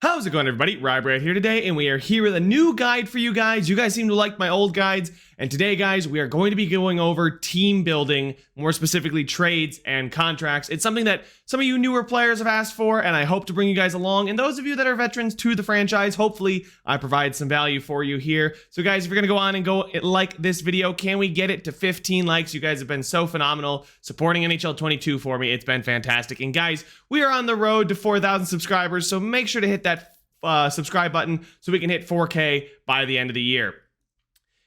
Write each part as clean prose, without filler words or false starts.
How's it going, everybody? RyeSquad here today, and we are here with a new guide for you guys. You guys seem to like my old guides, and today, guys, we are going to be going over team building, more specifically trades and contracts. It's something that some of you newer players have asked for, and I hope to bring you guys along. And those of you that are veterans to the franchise, hopefully I provide some value for you here. So, guys, if you're going to go on and go like this video, can we get it to 15 likes? You guys have been so phenomenal supporting NHL 22 for me. It's been fantastic. And, guys, we are on the road to 4,000 subscribers, so make sure to hit that subscribe button so we can hit 4K by the end of the year.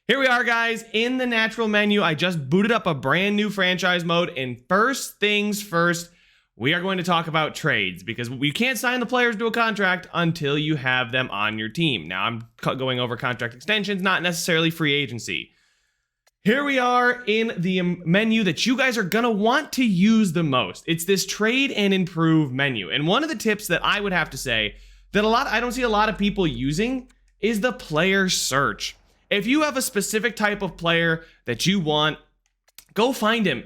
Here we are, guys, in the natural menu. I just booted up a brand new franchise mode, and first things first, we are going to talk about trades because you can't sign the players to a contract until you have them on your team. Now, I'm going over contract extensions, not necessarily free agency. Here we are in the menu that you guys are going to want to use the most. It's this trade and improve menu. And one of the tips that I would have to say that I don't see a lot of people using is the player search. If you have a specific type of player that you want, go find him.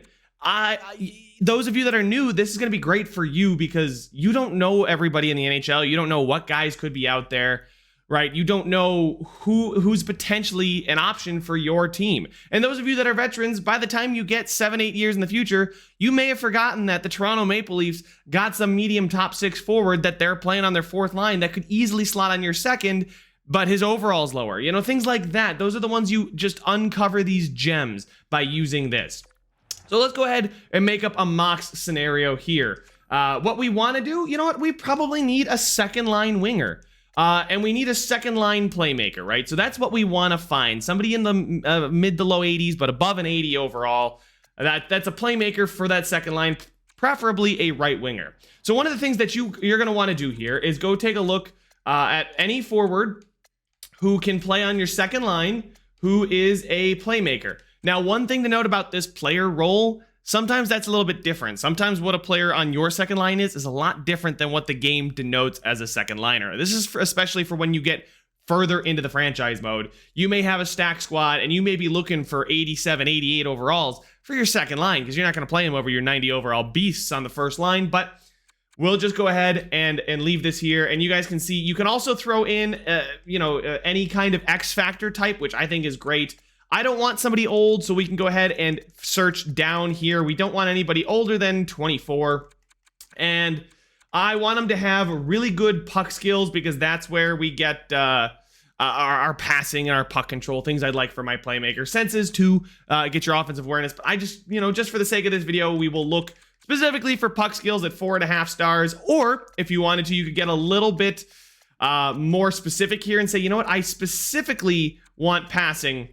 Those of you that are new, this is going to be great for you because you don't know everybody in the NHL. You don't know what guys could be out there, right? You don't know who's potentially an option for your team. And those of you that are veterans, by the time you get 7-8 years in the future, you may have forgotten that the Toronto Maple Leafs got some medium top six forward that they're playing on their fourth line that could easily slot on your second, but his overall's lower. You know, things like that. Those are the ones you just uncover these gems by using this. So let's go ahead and make up a Mox scenario here. What we want to do, you know what? We probably need a second line winger. And we need a second line playmaker, right? So that's what we want to find. Somebody in the mid to low 80s, but above an 80 overall. That's a playmaker for that second line, preferably a right winger. So one of the things that you're going to want to do here is go take a look at any forward who can play on your second line, who is a playmaker. Now, one thing to note about this player role, sometimes that's a little bit different. Sometimes what a player on your second line is a lot different than what the game denotes as a second liner. This is especially for when you get further into the franchise mode. You may have a stack squad and you may be looking for 87, 88 overalls for your second line because you're not going to play them over your 90 overall beasts on the first line, but we'll just go ahead and leave this here. And you guys can see, you can also throw in, any kind of X factor type, which I think is great. I don't want somebody old, so we can go ahead and search down here. We don't want anybody older than 24. And I want them to have really good puck skills because that's where we get our passing and our puck control, things I'd like for my playmaker. Senses to get your offensive awareness. But I just, just for the sake of this video, we will look specifically for puck skills at 4.5 stars. Or if you wanted to, you could get a little bit more specific here and say, you know what, I specifically want passing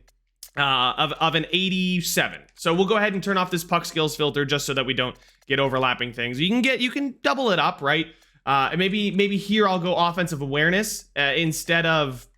of an 87. So we'll go ahead and turn off this puck skills filter just so that we don't get overlapping things. You can double it up, right? And maybe here I'll go offensive awareness instead of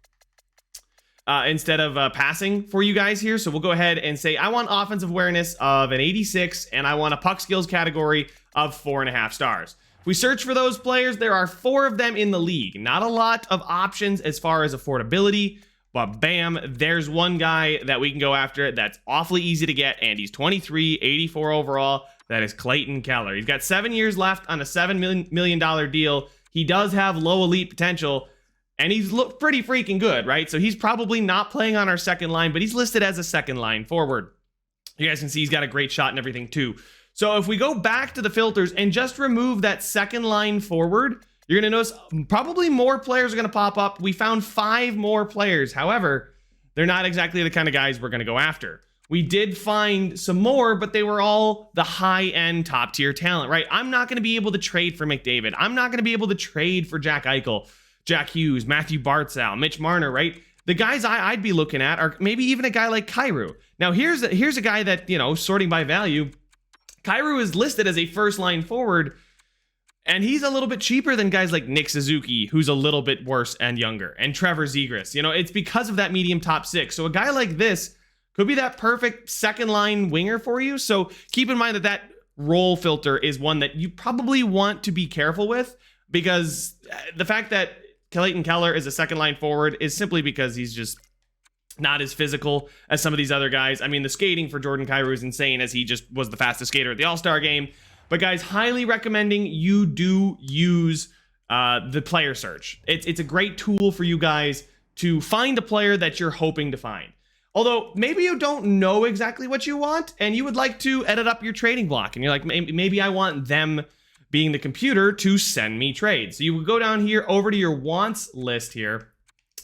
passing for you guys here. So we'll go ahead and say I want offensive awareness of an 86 and I want a puck skills category of 4.5 stars. If we search for those players, there are 4 of them in the league. Not a lot of options as far as affordability. But bam, there's one guy that we can go after that's awfully easy to get, and he's 23, 84 overall. That is Clayton Keller. He's got 7 years left on a $7 million deal. He does have low elite potential, and he's looked pretty freaking good, right? So he's probably not playing on our second line, but he's listed as a second line forward. You guys can see he's got a great shot and everything too. So if we go back to the filters and just remove that second line forward, you're going to notice probably more players are going to pop up. We found 5 more players. However, they're not exactly the kind of guys we're going to go after. We did find some more, but they were all the high-end top-tier talent, right? I'm not going to be able to trade for McDavid. I'm not going to be able to trade for Jack Eichel, Jack Hughes, Matthew Barzal, Mitch Marner, right? The guys I'd be looking at are maybe even a guy like Kyrou. Now, here's a guy that, sorting by value. Kyrou is listed as a first-line forward, and he's a little bit cheaper than guys like Nick Suzuki, who's a little bit worse and younger, and Trevor Zegras. It's because of that medium top 6. So a guy like this could be that perfect second line winger for you. So keep in mind that role filter is one that you probably want to be careful with, because the fact that Clayton Keller is a second line forward is simply because he's just not as physical as some of these other guys. I mean, the skating for Jordan Kyrou is insane, as he just was the fastest skater at the All-Star game. But guys, highly recommending you do use the player search. It's a great tool for you guys to find a player that you're hoping to find. Although maybe you don't know exactly what you want and you would like to edit up your trading block and you're like, maybe I want them, being the computer, to send me trades. So you would go down here over to your wants list here.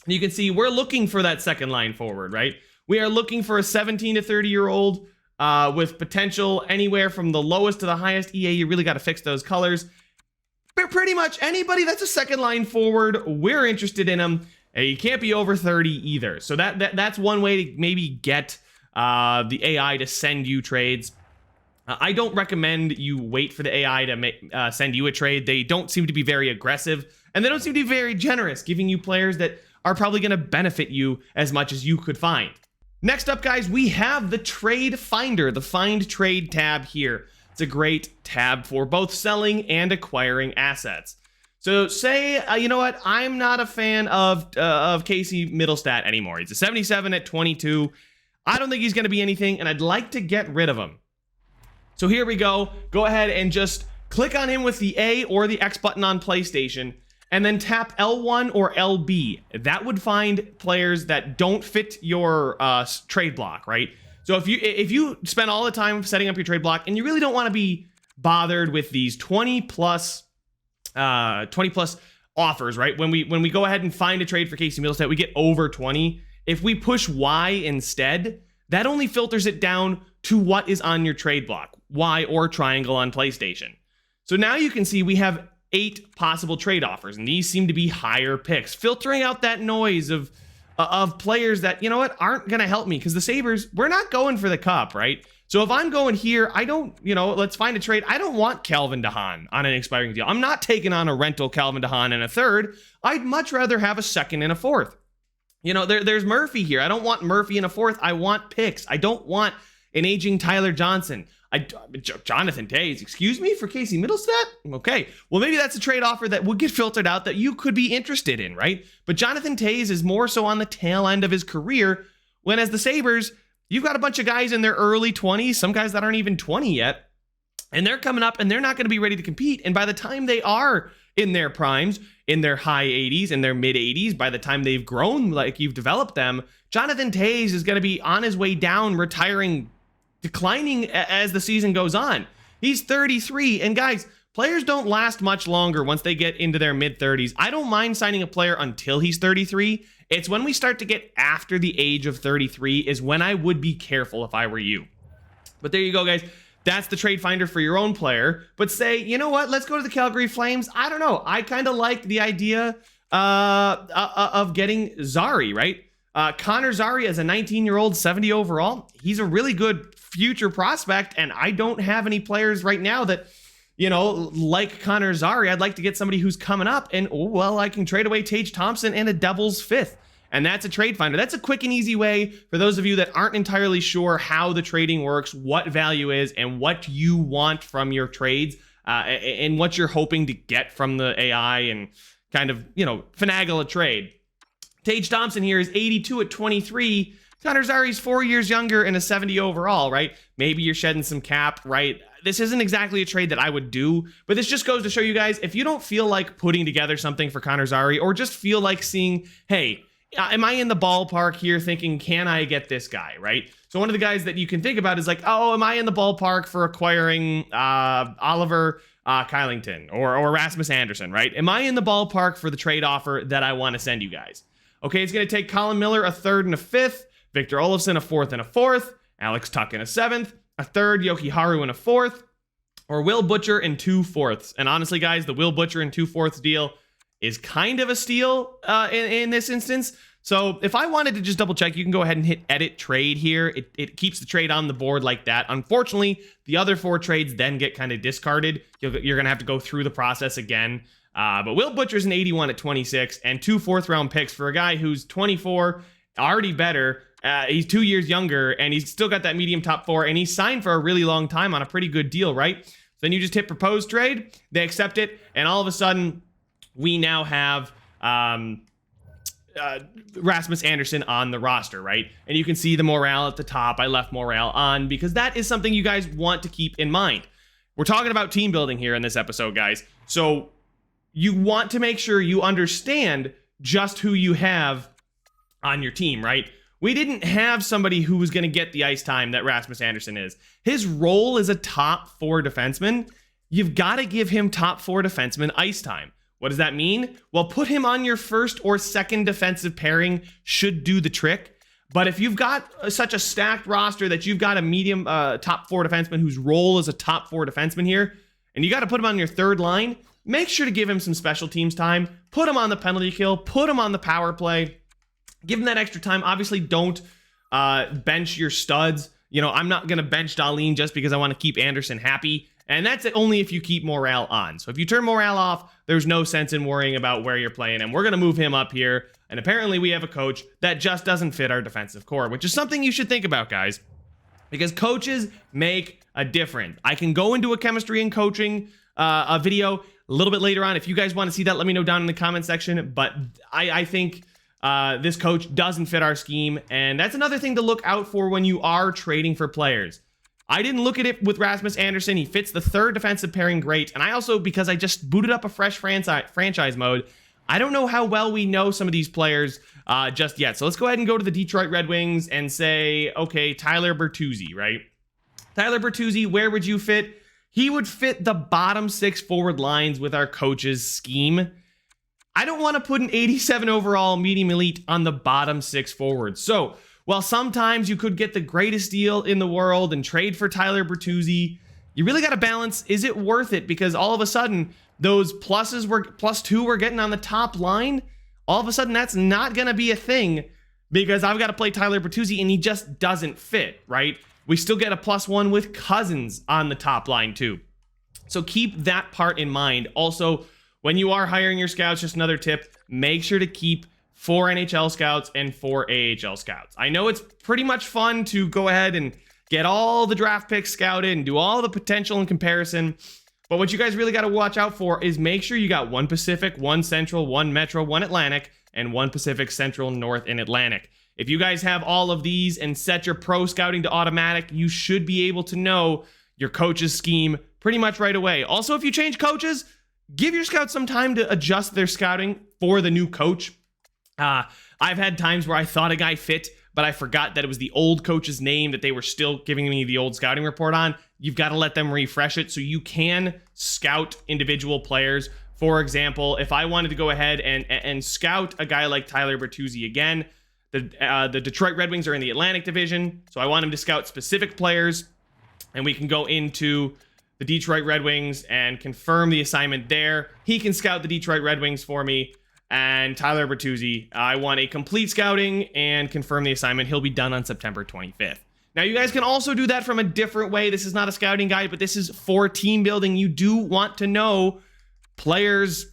And you can see we're looking for that second line forward, right? We are looking for a 17 to 30-year-old with potential anywhere from the lowest to the highest EA. You really got to fix those colors. But pretty much anybody that's a second line forward, we're interested in them. You can't be over 30 either. So that's one way to maybe get the AI to send you trades. I don't recommend you wait for the AI to send you a trade. They don't seem to be very aggressive, and they don't seem to be very generous, giving you players that are probably going to benefit you as much as you could find. Next up, guys, we have the Trade Finder, the Find Trade tab here. It's a great tab for both selling and acquiring assets. So say, you know what, I'm not a fan of Casey Middlestat anymore. He's a 77 at 22. I don't think he's going to be anything, and I'd like to get rid of him. So here we go. Go ahead and just click on him with the A or the X button on PlayStation, and then tap L1 or LB. That would find players that don't fit your trade block, right? So if you spend all the time setting up your trade block, and you really don't want to be bothered with these 20 plus offers, right? When we go ahead and find a trade for Casey Middlestat, we get over 20. If we push Y instead, that only filters it down to what is on your trade block, Y or triangle on PlayStation. So now you can see we have 8 possible trade offers, and these seem to be higher picks, filtering out that noise of players that, you know what, aren't going to help me, because the Sabres, we're not going for the cup, right? So if I'm going here, I don't, let's find a trade. I don't want Calvin DeHaan on an expiring deal. I'm not taking on a rental Calvin DeHaan and a third. I'd much rather have a second and a fourth. There's Murphy here. I don't want Murphy and a fourth. I want picks. I don't want an aging Tyler Johnson. Jonathan Toews, excuse me, for Casey Middlestat? Okay, well, maybe that's a trade offer that would get filtered out that you could be interested in, right? But Jonathan Toews is more so on the tail end of his career, when as the Sabres, you've got a bunch of guys in their early 20s, some guys that aren't even 20 yet, and they're coming up and they're not going to be ready to compete. And by the time they are in their primes, in their high 80s, in their mid 80s, by the time they've grown like you've developed them, Jonathan Toews is going to be on his way down, retiring, declining as the season goes on. He's 33, and guys, players don't last much longer once they get into their mid 30s. I don't mind signing a player until he's 33. It's when we start to get after the age of 33 is when I would be careful if I were you. But there you go, guys. That's the trade finder for your own player. But say, you know what? Let's go to the Calgary Flames. I don't know. I kind of liked the idea of getting Zari, right? Connor Zari as a 19-year-old, 70 overall. He's a really good future prospect, and I don't have any players right now that, like Connor Zari. I'd like to get somebody who's coming up, and, I can trade away Tage Thompson and a Devils fifth. And that's a trade finder. That's a quick and easy way for those of you that aren't entirely sure how the trading works, what value is, and what you want from your trades, and what you're hoping to get from the AI, and kind of, finagle a trade. Tage Thompson here is 82 at 23. Connor Zari's 4 years younger and a 70 overall, right? Maybe you're shedding some cap, right? This isn't exactly a trade that I would do, but this just goes to show you guys, if you don't feel like putting together something for Connor Zari, or just feel like seeing, hey, am I in the ballpark here thinking, can I get this guy, right? So one of the guys that you can think about is like, oh, am I in the ballpark for acquiring Oliver Kylington or Rasmus Anderson, right? Am I in the ballpark for the trade offer that I want to send you guys? Okay, it's going to take Colin Miller a third and a fifth, Victor Olofsson a fourth and a fourth, Alex Tuck in a seventh, a third, Yoki Haru in a fourth, or Will Butcher in 2 fourths. And honestly, guys, the Will Butcher in 2 fourths deal is kind of a steal in this instance. So if I wanted to just double check, you can go ahead and hit edit trade here. It keeps the trade on the board like that. Unfortunately, the other 4 trades then get kind of discarded. You're going to have to go through the process again. But Will Butcher's an 81 at 26 and 2 fourth-round picks for a guy who's 24, already better. He's 2 years younger, and he's still got that medium top 4, and he's signed for a really long time on a pretty good deal, right? So then you just hit propose trade, they accept it, and all of a sudden, we now have Rasmus Anderson on the roster, right? And you can see the morale at the top. I left morale on because that is something you guys want to keep in mind. We're talking about team building here in this episode, guys. So you want to make sure you understand just who you have on your team, right? We didn't have somebody who was going to get the ice time that Rasmus Andersson is. His role is a top 4 defenseman. You've got to give him top 4 defenseman ice time. What does that mean? Well, put him on your first or second defensive pairing should do the trick. But if you've got such a stacked roster that you've got a medium top 4 defenseman whose role is a top 4 defenseman here, and you got to put him on your third line, make sure to give him some special teams time. Put him on the penalty kill. Put him on the power play. Give him that extra time. Obviously, don't bench your studs. You know, I'm not going to bench Dahlin just because I want to keep Andersson happy. And that's only if you keep morale on. So if you turn morale off, there's no sense in worrying about where you're playing him. We're going to move him up here. And apparently we have a coach that just doesn't fit our defensive core, which is something you should think about, guys. Because coaches make a difference. I can go into a chemistry and coaching a video a little bit later on. If you guys want to see that, let me know down in the comment section. But I think this coach doesn't fit our scheme. And that's another thing to look out for when you are trading for players. I didn't look at it with Rasmus Andersson. He fits the third defensive pairing great. And I also, because I just booted up a fresh franchise mode, I don't know how well we know some of these players just yet. So let's go ahead and go to the Detroit Red Wings and say, okay, Tyler Bertuzzi, right? Tyler Bertuzzi, where would you fit? He would fit the bottom 6 forward lines with our coach's scheme. I don't want to put an 87 overall medium elite on the bottom 6 forwards. So while sometimes you could get the greatest deal in the world and trade for Tyler Bertuzzi, you really got to balance, is it worth it? Because all of a sudden, those +2 we're getting on the top line, all of a sudden that's not going to be a thing because I've got to play Tyler Bertuzzi and he just doesn't fit, right? We still get a +1 with Cousins on the top line too. So keep that part in mind. Also, when you are hiring your scouts, just another tip, make sure to keep 4 NHL scouts and 4 AHL scouts. I know it's pretty much fun to go ahead and get all the draft picks scouted and do all the potential and comparison. But what you guys really got to watch out for is make sure you got 1 Pacific, 1 Central, 1 Metro, 1 Atlantic, and 1 Pacific, Central, North, and Atlantic. If you guys have all of these and set your pro scouting to automatic, you should be able to know your coach's scheme pretty much right away. Also, if you change coaches, give your scouts some time to adjust their scouting for the new coach. I've had times where I thought a guy fit, but I forgot that it was the old coach's name that they were still giving me the old scouting report on. You've got to let them refresh it so you can scout individual players. For example, if I wanted to go ahead and scout a guy like Tyler Bertuzzi again, the Detroit Red Wings are in the Atlantic Division, so I want him to scout specific players, and we can go into the Detroit Red Wings and confirm the assignment there. He can scout the Detroit Red Wings for me. And Tyler Bertuzzi, I want a complete scouting and confirm the assignment. He'll be done on September 25th. Now, you guys can also do that from a different way. This is not a scouting guide, but this is for team building. You do want to know players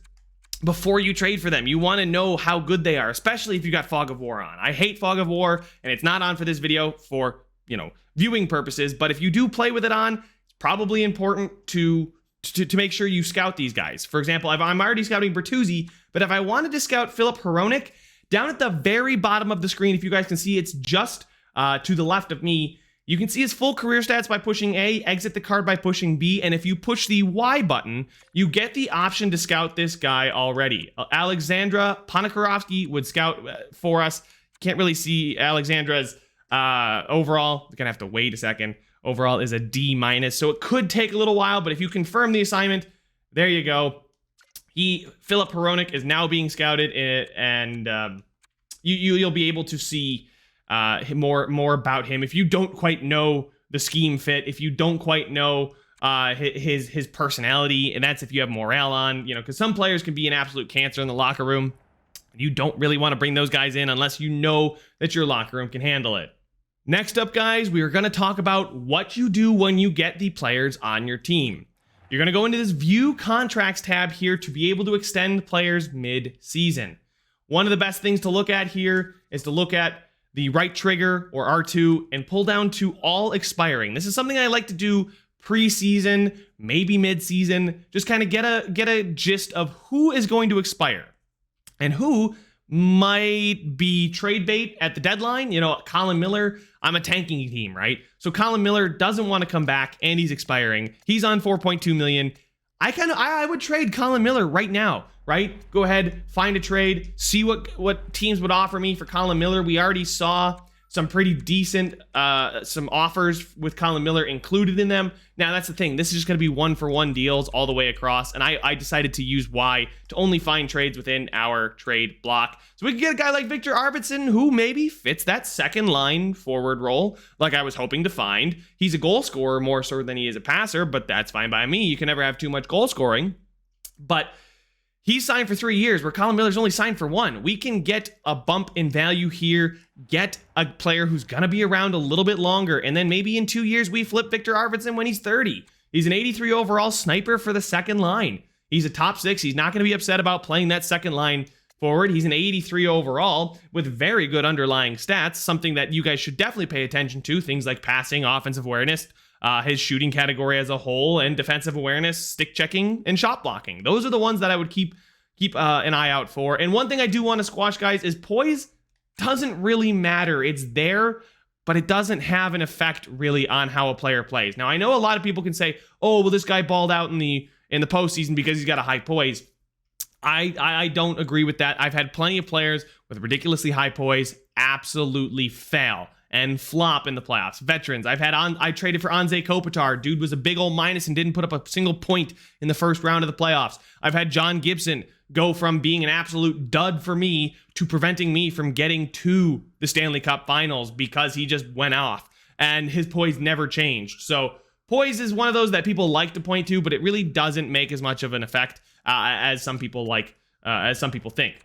before you trade for them. You want to know how good they are, especially if you got Fog of War on. I hate Fog of War, and it's not on for this video for, viewing purposes. But if you do play with it on, it's probably important to make sure you scout these guys. For example, I'm already scouting Bertuzzi, but if I wanted to scout Filip Hronek, down at the very bottom of the screen, if you guys can see, it's just to the left of me. You can see his full career stats by pushing A, exit the card by pushing B, and if you push the Y button, you get the option to scout this guy already. Alexandra Ponikarovsky would scout for us. Can't really see Alexandra's overall. We're gonna have to wait a second. Overall is a D-, so it could take a little while, but if you confirm the assignment, there you go. Filip Hronek is now being scouted, and you'll be able to see more about him. If you don't quite know the scheme fit, if you don't quite know his personality, and that's if you have morale on, because some players can be an absolute cancer in the locker room. You don't really want to bring those guys in unless you know that your locker room can handle it. Next up, guys, we are going to talk about what you do when you get the players on your team. You're going to go into this View Contracts tab here to be able to extend players mid-season. One of the best things to look at here is to look at the right trigger, or R2, and pull down to all expiring. This is something I like to do pre-season, maybe mid-season, just kind of get a gist of who is going to expire and who might be trade bait at the deadline. Colin Miller, I'm a tanking team, right? So Colin Miller doesn't want to come back and he's expiring. He's on $4.2 million. I would trade Colin Miller right now, right? Go ahead, find a trade, see what teams would offer me for Colin Miller. We already saw some pretty decent some offers with Colin Miller included in them. Now, that's the thing. This is just going to be one-for-one deals all the way across, and I decided to use Y to only find trades within our trade block. So we could get a guy like Victor Arvidsson who maybe fits that second-line forward role like I was hoping to find. He's a goal scorer more so than he is a passer, but that's fine by me. You can never have too much goal scoring. But he's signed for 3 years, where Colin Miller's only signed for 1. We can get a bump in value here, get a player who's going to be around a little bit longer, and then maybe in 2 years we flip Victor Arvidsson when he's 30. He's an 83 overall sniper for the second line. He's a top 6. He's not going to be upset about playing that second line forward. He's an 83 overall with very good underlying stats, something that you guys should definitely pay attention to, things like passing, offensive awareness, his shooting category as a whole, and defensive awareness, stick checking, and shot blocking. Those are the ones that I would keep an eye out for. And one thing I do want to squash, guys, is poise doesn't really matter. It's there, but it doesn't have an effect really on how a player plays. Now, I know a lot of people can say, oh, well, this guy balled out in the postseason because he's got a high poise. I don't agree with that. I've had plenty of players with ridiculously high poise absolutely fail and flop in the playoffs. Veterans. I traded for Anze Kopitar. Dude was a big old minus and didn't put up a single point in the first round of the playoffs. I've had John Gibson go from being an absolute dud for me to preventing me from getting to the Stanley Cup Finals because he just went off and his poise never changed. So poise is one of those that people like to point to, but it really doesn't make as much of an effect as some people think.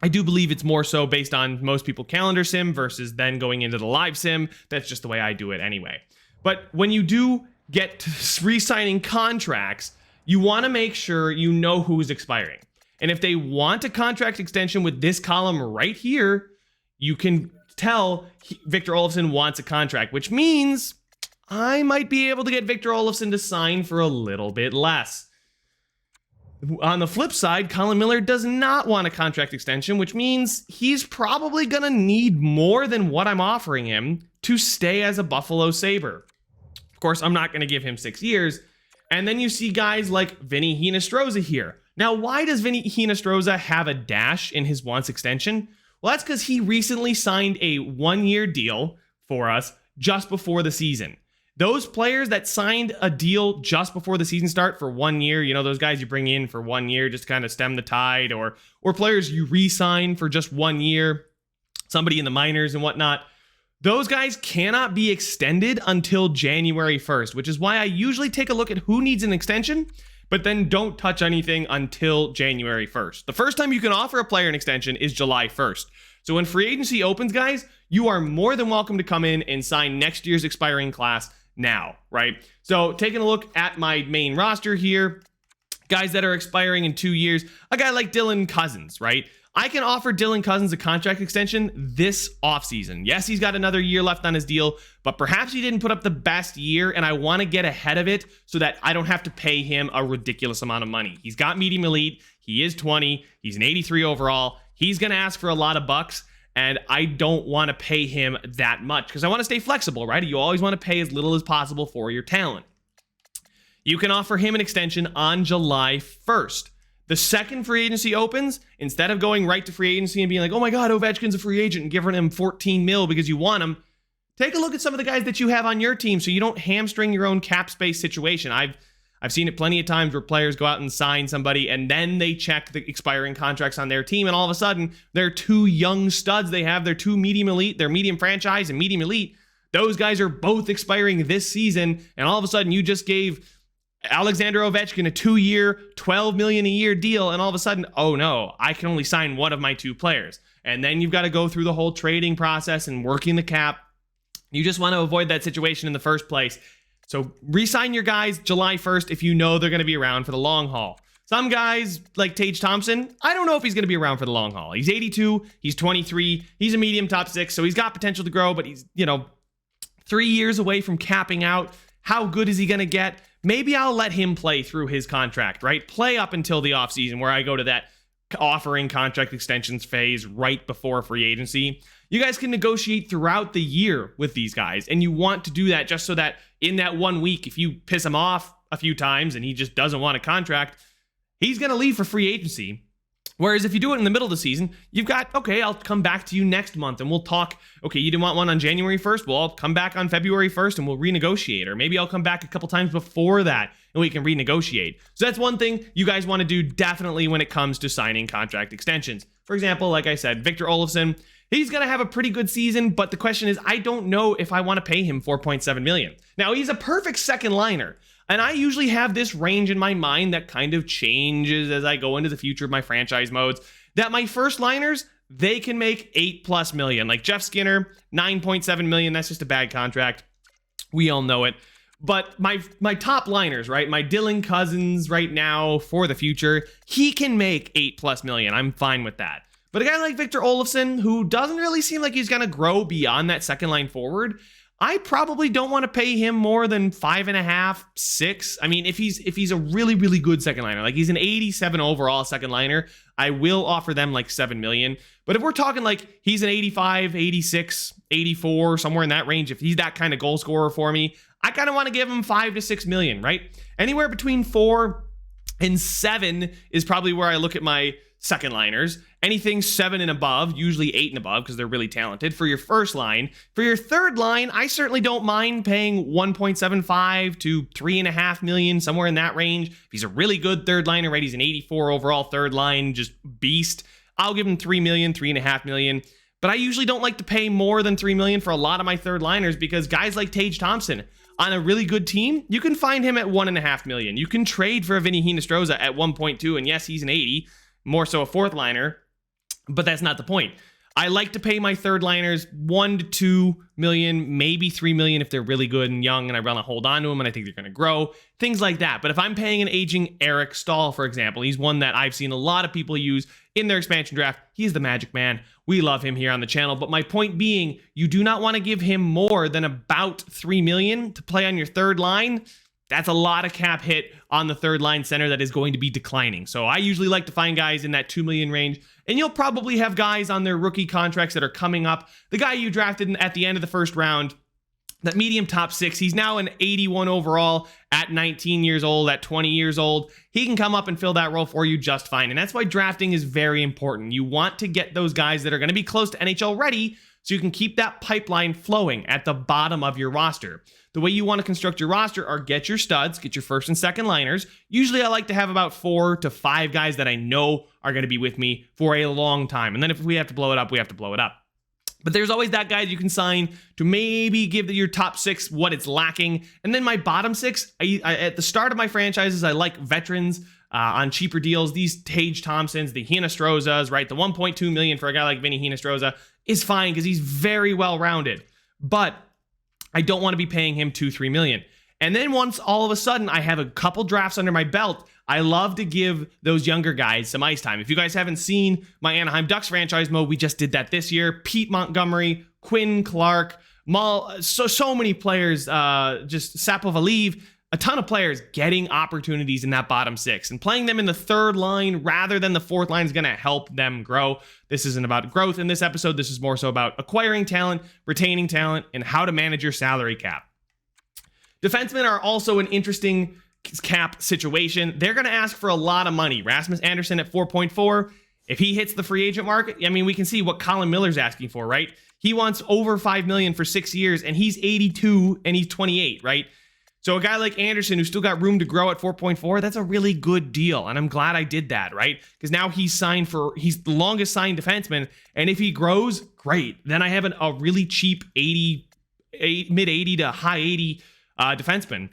I do believe it's more so based on most people calendar sim versus then going into the live sim. That's just the way I do it anyway. But when you do get to re-signing contracts, you want to make sure you know who's expiring. And if they want a contract extension with this column right here, you can tell Victor Olofsson wants a contract, which means I might be able to get Victor Olofsson to sign for a little bit less. On the flip side, Colin Miller does not want a contract extension, which means he's probably going to need more than what I'm offering him to stay as a Buffalo Sabre. Of course, I'm not going to give him 6 years. And then you see guys like Vinny Hinostroza here. Now, why does Vinny Hinostroza have a dash in his wants extension? Well, that's because he recently signed a 1-year deal for us just before the season. Those players that signed a deal just before the season start for 1 year, you know, those guys you bring in for 1 year just to kind of stem the tide, or players you re-sign for just 1 year, somebody in the minors and whatnot, those guys cannot be extended until January 1st, which is why I usually take a look at who needs an extension, but then don't touch anything until January 1st. The first time you can offer a player an extension is July 1st. So when free agency opens, guys, you are more than welcome to come in and sign next year's expiring class now, right? So taking a look at my main roster here, guys that are expiring in 2 years, a guy like Dylan Cousins, right? I can offer Dylan Cousins a contract extension this offseason. Yes, he's got another year left on his deal, but perhaps he didn't put up the best year, and I want to get ahead of it so that I don't have to pay him a ridiculous amount of money. He's got medium elite. He is 20. He's an 83 overall. He's going to ask for a lot of bucks, and I don't want to pay him that much because I want to stay flexible, right? You always want to pay as little as possible for your talent. You can offer him an extension on July 1st. The second free agency opens, instead of going right to free agency and being like, oh my God, Ovechkin's a free agent and giving him 14 mil because you want him, take a look at some of the guys that you have on your team so you don't hamstring your own cap space situation. I've seen it plenty of times where players go out and sign somebody and then they check the expiring contracts on their team, and all of a sudden they're two young studs they have. They're two medium elite, they're medium franchise and medium elite. Those guys are both expiring this season, and all of a sudden you just gave Alexander Ovechkin a 2-year, $12 million a year deal, and all of a sudden, oh no, I can only sign one of my two players. And then you've got to go through the whole trading process and working the cap. You just want to avoid that situation in the first place. So re-sign your guys July 1st if you know they're going to be around for the long haul. Some guys like Tage Thompson, I don't know if he's going to be around for the long haul. He's 82, he's 23, he's a medium top 6, so he's got potential to grow, but he's, 3 years away from capping out. How good is he going to get? Maybe I'll let him play through his contract, right? Play up until the offseason where I go to that offering contract extensions phase right before free agency. You guys can negotiate throughout the year with these guys, and you want to do that just so that in that 1 week, if you piss them off, a few times and he just doesn't want a contract, he's going to leave for free agency. Whereas if you do it in the middle of the season, you've got, okay, I'll come back to you next month and we'll talk. Okay, you didn't want one on January 1st? Well, I'll come back on February 1st and we'll renegotiate. Or maybe I'll come back a couple times before that and we can renegotiate. So that's one thing you guys want to do definitely when it comes to signing contract extensions. For example, like I said, Victor Olofsson, he's going to have a pretty good season, but the question is, I don't know if I want to pay him $4.7 million. Now, he's a perfect second liner. And I usually have this range in my mind that kind of changes as I go into the future of my franchise modes, that my first liners, they can make $8+ million. Like Jeff Skinner, $9.7 million. That's just a bad contract. We all know it. But my top liners, right? My Dylan Cousins right now for the future, he can make $8+ million. I'm fine with that. But a guy like Victor Olofsson, who doesn't really seem like he's going to grow beyond that second line forward, I probably don't want to pay him more than 5.5, 6. I mean, if he's a really, really good second liner, like he's an 87 overall second liner, I will offer them like $7 million. But if we're talking like he's an 85, 86, 84, somewhere in that range, if he's that kind of goal scorer for me, I kind of want to give him $5 to $6 million, right? Anywhere between 4 and 7 is probably where I look at my second liners. Anything 7 and above, usually 8 and above because they're really talented for your first line. For your third line, I certainly don't mind paying 1.75 to 3.5 million, somewhere in that range. If he's a really good third liner, right? He's an 84 overall third line, just beast. I'll give him 3 million, 3.5 million. But I usually don't like to pay more than 3 million for a lot of my third liners because guys like Tage Thompson, on a really good team, you can find him at 1.5 million. You can trade for a Vinny Hinostroza at 1.2, and yes, he's an 80, more so a fourth liner, but that's not the point. I like to pay my third liners 1 to 2 million, maybe 3 million if they're really good and young and I want to hold on to them and I think they're going to grow, things like that. But if I'm paying an aging Eric Stahl, for example, he's one that I've seen a lot of people use in their expansion draft. He's the magic man. We love him here on the channel. But my point being, you do not want to give him more than about 3 million to play on your third line. That's a lot of cap hit on the third line center that is going to be declining. So I usually like to find guys in that 2 million range. And you'll probably have guys on their rookie contracts that are coming up. The guy you drafted at the end of the first round, that medium top 6, he's now an 81 overall at 19 years old, at 20 years old. He can come up and fill that role for you just fine. And that's why drafting is very important. You want to get those guys that are going to be close to NHL ready so you can keep that pipeline flowing at the bottom of your roster. The way you want to construct your roster are get your studs, get your first and second liners. Usually I like to have about 4 to 5 guys that I know are going to be with me for a long time. And then if we have to blow it up, we have to blow it up. But there's always that guy you can sign to maybe give your top 6 what it's lacking. And then my bottom 6, I at the start of my franchises, I like veterans on cheaper deals. These Tage Thompsons, the Hinestrozas, right? The 1.2 million for a guy like Vinny Hinostroza is fine because he's very well-rounded. But I don't want to be paying him 2-3 million. And then once all of a sudden I have a couple drafts under my belt, I love to give those younger guys some ice time. If you guys haven't seen my Anaheim Ducks franchise mode, we just did that this year. Pete Montgomery, Quinn Clark, so many players, just Sapovaliv, a ton of players getting opportunities in that bottom 6, and playing them in the third line rather than the fourth line is going to help them grow. This isn't about growth in this episode. This is more so about acquiring talent, retaining talent, and how to manage your salary cap. Defensemen are also an interesting cap situation. They're going to ask for a lot of money. Rasmus Andersson at 4.4. If he hits the free agent market, I mean, we can see what Colin Miller's asking for, right? He wants over 5 million for 6 years, and he's 82 and he's 28, right? So a guy like Anderson, who's still got room to grow at 4.4, that's a really good deal. And I'm glad I did that, right? Because now he's the longest signed defenseman. And if he grows, great. Then I have a really cheap mid 80 to high 80 defenseman.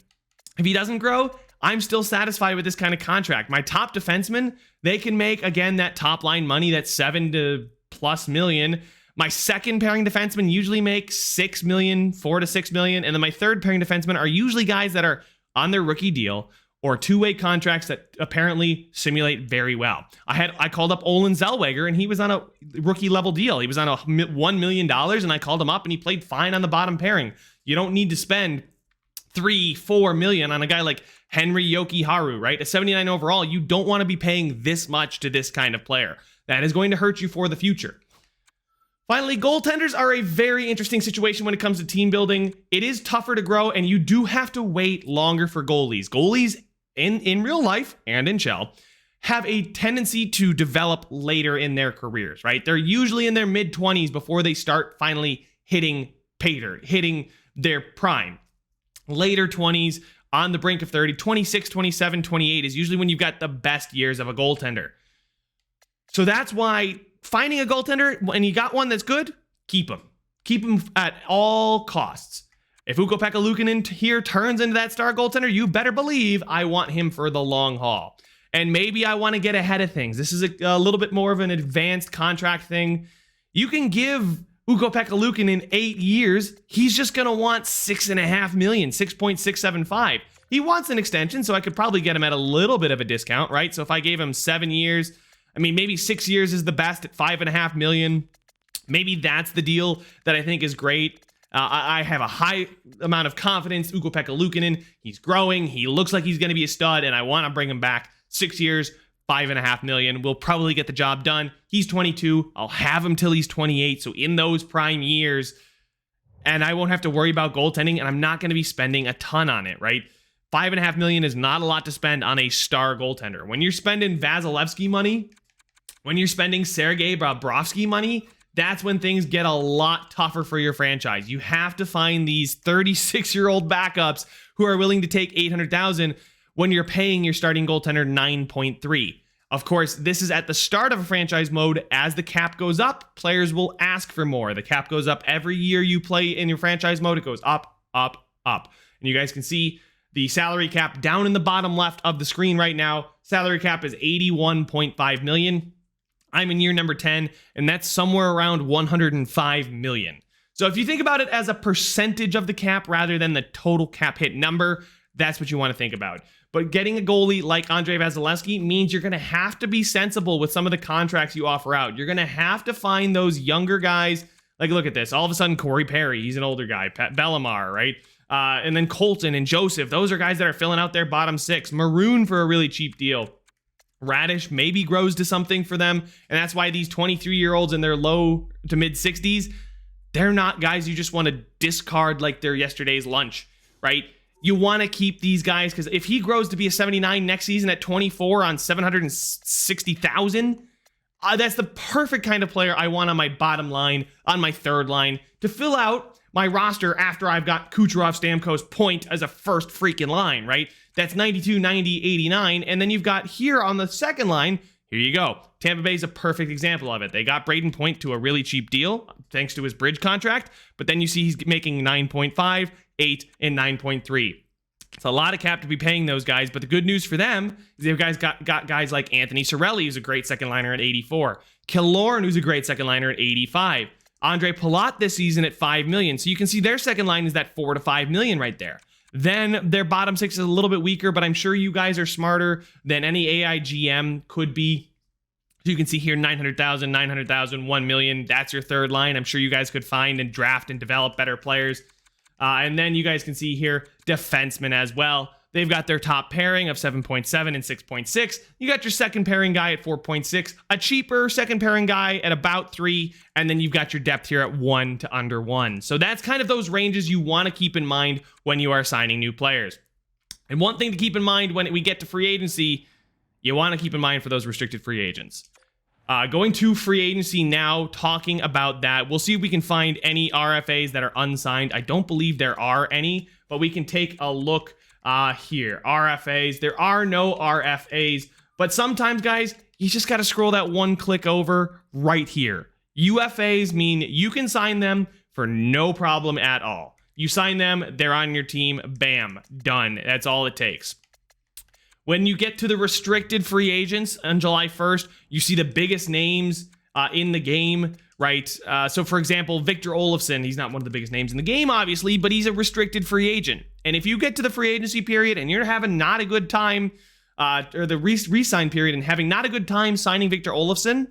If he doesn't grow, I'm still satisfied with this kind of contract. My top defensemen, they can make, again, that top line money, that's 7 to plus million. My second pairing defensemen usually make 6 million, 4 to 6 million. And then my third pairing defensemen are usually guys that are on their rookie deal or two-way contracts that apparently simulate very well. I called up Olin Zellweger, and he was on a rookie level deal. He was on a $1 million, and I called him up, and he played fine on the bottom pairing. You don't need to spend 3-4 million on a guy like Henry Yoki Haru, right? A 79 overall, you don't want to be paying this much to this kind of player. That is going to hurt you for the future. Finally, goaltenders are a very interesting situation when it comes to team building. It is tougher to grow, and you do have to wait longer for goalies. Goalies in real life and in shell have a tendency to develop later in their careers, right? They're usually in their mid-20s before they start finally hitting pay dirt, hitting their prime. Later 20s, on the brink of 30, 26, 27, 28 is usually when you've got the best years of a goaltender. So that's why finding a goaltender, when you got one that's good, keep him. Keep him at all costs. If Ukko-Pekka Luukkonen here turns into that star goaltender, you better believe I want him for the long haul. And maybe I want to get ahead of things. This is a little bit more of an advanced contract thing. You can give Ukko-Pekka Luukkonen 8 years. He's just going to want $6.5 million, 6.675. He wants an extension, so I could probably get him at a little bit of a discount, right? So if I gave him 7 years, I mean, maybe 6 years is the best at $5.5 million. Maybe that's the deal that I think is great. I have a high amount of confidence. Ukko-Pekka Luukkonen, he's growing. He looks like he's going to be a stud, and I want to bring him back. 6 years, $5.5 million. We'll probably get the job done. He's 22. I'll have him till he's 28. So in those prime years, and I won't have to worry about goaltending, and I'm not going to be spending a ton on it, right? $5.5 million is not a lot to spend on a star goaltender. When you're spending Vasilevsky money, when you're spending Sergei Bobrovsky money, that's when things get a lot tougher for your franchise. You have to find these 36-year-old backups who are willing to take $800,000 when you're paying your starting goaltender 9.3. Of course, this is at the start of a franchise mode. As the cap goes up, players will ask for more. The cap goes up every year you play in your franchise mode. It goes up, up, up. And you guys can see the salary cap down in the bottom left of the screen right now. Salary cap is $81.5 million. I'm in year number 10, and that's somewhere around $105 million. So if you think about it as a percentage of the cap rather than the total cap hit number, that's what you want to think about. But getting a goalie like Andrei Vasilevsky means you're going to have to be sensible with some of the contracts you offer out. You're going to have to find those younger guys. Like, look at this. All of a sudden, Corey Perry, he's an older guy. Pat Bellemare, right? And then Colton and Joseph. Those are guys that are filling out their bottom six. Maroon for a really cheap deal. Radish maybe grows to something for them. And that's why these 23-year-olds in their low to mid 60s, they're not guys you just want to discard like they're yesterday's lunch, right? You want to keep these guys because if he grows to be a 79 next season at 24 on 760,000, that's the perfect kind of player I want on my bottom line, on my third line, to fill out my roster after I've got Kucherov, Stamkos, Point as a first freaking line, right? That's 92, 90, 89. And then you've got here on the second line, here you go. Tampa Bay is a perfect example of it. They got Braden Point to a really cheap deal thanks to his bridge contract. But then you see he's making 9.5, 8, and 9.3. It's a lot of cap to be paying those guys. But the good news for them is they've got guys like Anthony Cirelli, who's a great second liner at 84. Killorn, who's a great second liner at 85. Andre Palat this season at $5 million. So you can see their second line is that $4 to $5 million right there. Then their bottom six is a little bit weaker, but I'm sure you guys are smarter than any AIGM could be. So you can see here, 900,000, 900,000, 1 million. That's your third line. I'm sure you guys could find and draft and develop better players. And then you guys can see here, defensemen as well. They've got their top pairing of 7.7 and 6.6. You got your second pairing guy at 4.6, a cheaper second pairing guy at about 3, and then you've got your depth here at 1 to under 1. So that's kind of those ranges you want to keep in mind when you are signing new players. And one thing to keep in mind when we get to free agency, you want to keep in mind for those restricted free agents. Going to free agency now, talking about that. We'll see if we can find any RFAs that are unsigned. I don't believe there are any, but we can take a look here. RFAs. There are no RFAs, but sometimes, guys, you just got to scroll that one click over right here. UFAs mean you can sign them for no problem at all. You sign them, they're on your team, bam, done. That's all it takes. When you get to the restricted free agents on July 1st, you see the biggest names in the game, right? So, for example, Victor Olofsson, he's not one of the biggest names in the game, obviously, but he's a restricted free agent. And if you get to the free agency period and you're having not a good time, or the re-sign period and having not a good time signing Victor Olofsson,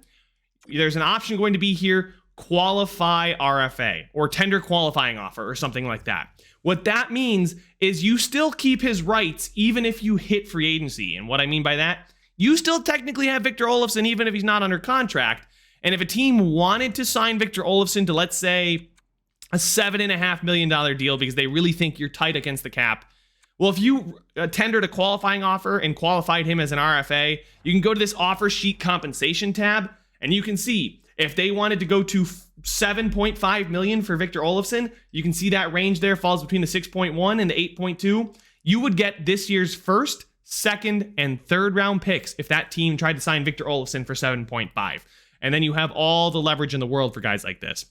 there's an option going to be here, qualify RFA or tender qualifying offer or something like that. What that means is you still keep his rights even if you hit free agency. And what I mean by that, you still technically have Victor Olofsson even if he's not under contract. And if a team wanted to sign Victor Olofsson to, let's say, a $7.5 million deal because they really think you're tight against the cap, well, if you tendered a qualifying offer and qualified him as an RFA, you can go to this offer sheet compensation tab, and you can see if they wanted to go to $7.5 million for Victor Olofsson, you can see that range there falls between the 6.1 and the 8.2. You would get this year's first, second, and third round picks if that team tried to sign Victor Olofsson for 7.5. And then you have all the leverage in the world for guys like this.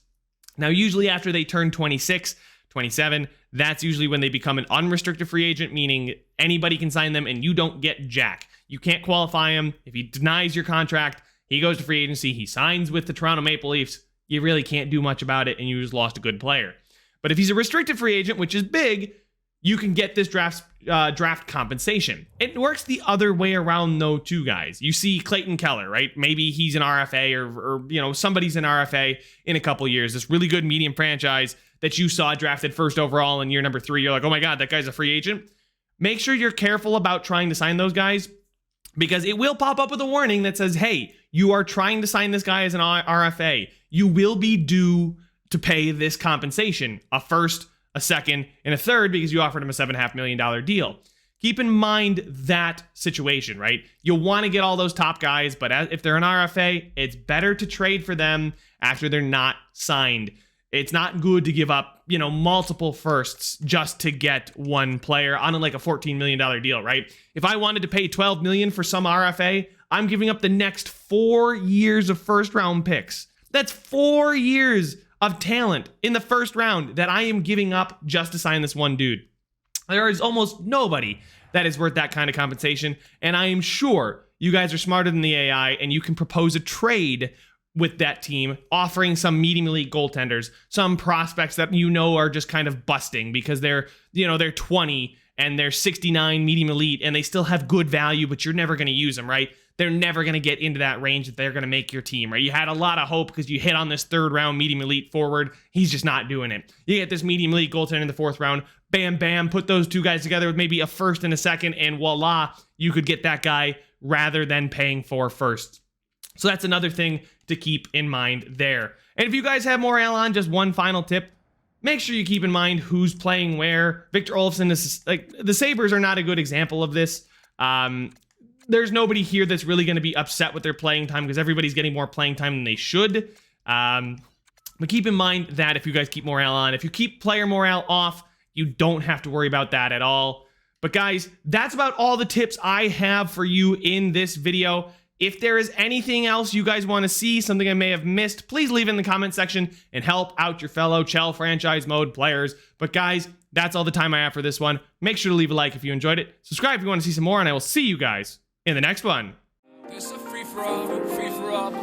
Now, usually after they turn 26, 27, that's usually when they become an unrestricted free agent, meaning anybody can sign them and you don't get jack. You can't qualify him. If he denies your contract, he goes to free agency, he signs with the Toronto Maple Leafs. You really can't do much about it, and you just lost a good player. But if he's a restricted free agent, which is big, you can get this draft compensation. It works the other way around, though, too, guys. You see Clayton Keller, right? Maybe he's an RFA or somebody's an RFA in a couple years. This really good medium franchise that you saw drafted first overall in year number 3. You're like, oh my God, that guy's a free agent. Make sure you're careful about trying to sign those guys, because it will pop up with a warning that says, hey, you are trying to sign this guy as an RFA. You will be due to pay this compensation, a first, a second, and a third, because you offered him a $7.5 million deal. Keep in mind that situation, right? You'll want to get all those top guys, but if they're an RFA, it's better to trade for them after they're not signed. It's not good to give up, multiple firsts just to get one player on like a $14 million deal, right? If I wanted to pay $12 million for some RFA, I'm giving up the next 4 years of first round picks. That's 4 years of talent in the first round that I am giving up just to sign this one dude. There is almost nobody that is worth that kind of compensation, and I am sure you guys are smarter than the AI, and you can propose a trade with that team, offering some medium elite goaltenders, some prospects that are just kind of busting because they're 20 and they're 69 medium elite and they still have good value, but you're never going to use them, right? They're never going to get into that range that they're going to make your team, right? You had a lot of hope because you hit on this third round medium elite forward. He's just not doing it. You get this medium elite goaltender in the fourth round, bam, bam, put those two guys together with maybe a first and a second, and voila, you could get that guy rather than paying for first. So that's another thing to keep in mind there. And if you guys have more on, just one final tip, make sure you keep in mind who's playing where. Victor Olofsson is like, the Sabres are not a good example of this. There's nobody here that's really going to be upset with their playing time because everybody's getting more playing time than they should. But keep in mind that if you guys keep morale on, if you keep player morale off, you don't have to worry about that at all. But guys, that's about all the tips I have for you in this video. If there is anything else you guys want to see, something I may have missed, please leave it in the comment section and help out your fellow Chell franchise mode players. But guys, that's all the time I have for this one. Make sure to leave a like if you enjoyed it. Subscribe if you want to see some more, and I will see you guys in the next one. It's a free for all,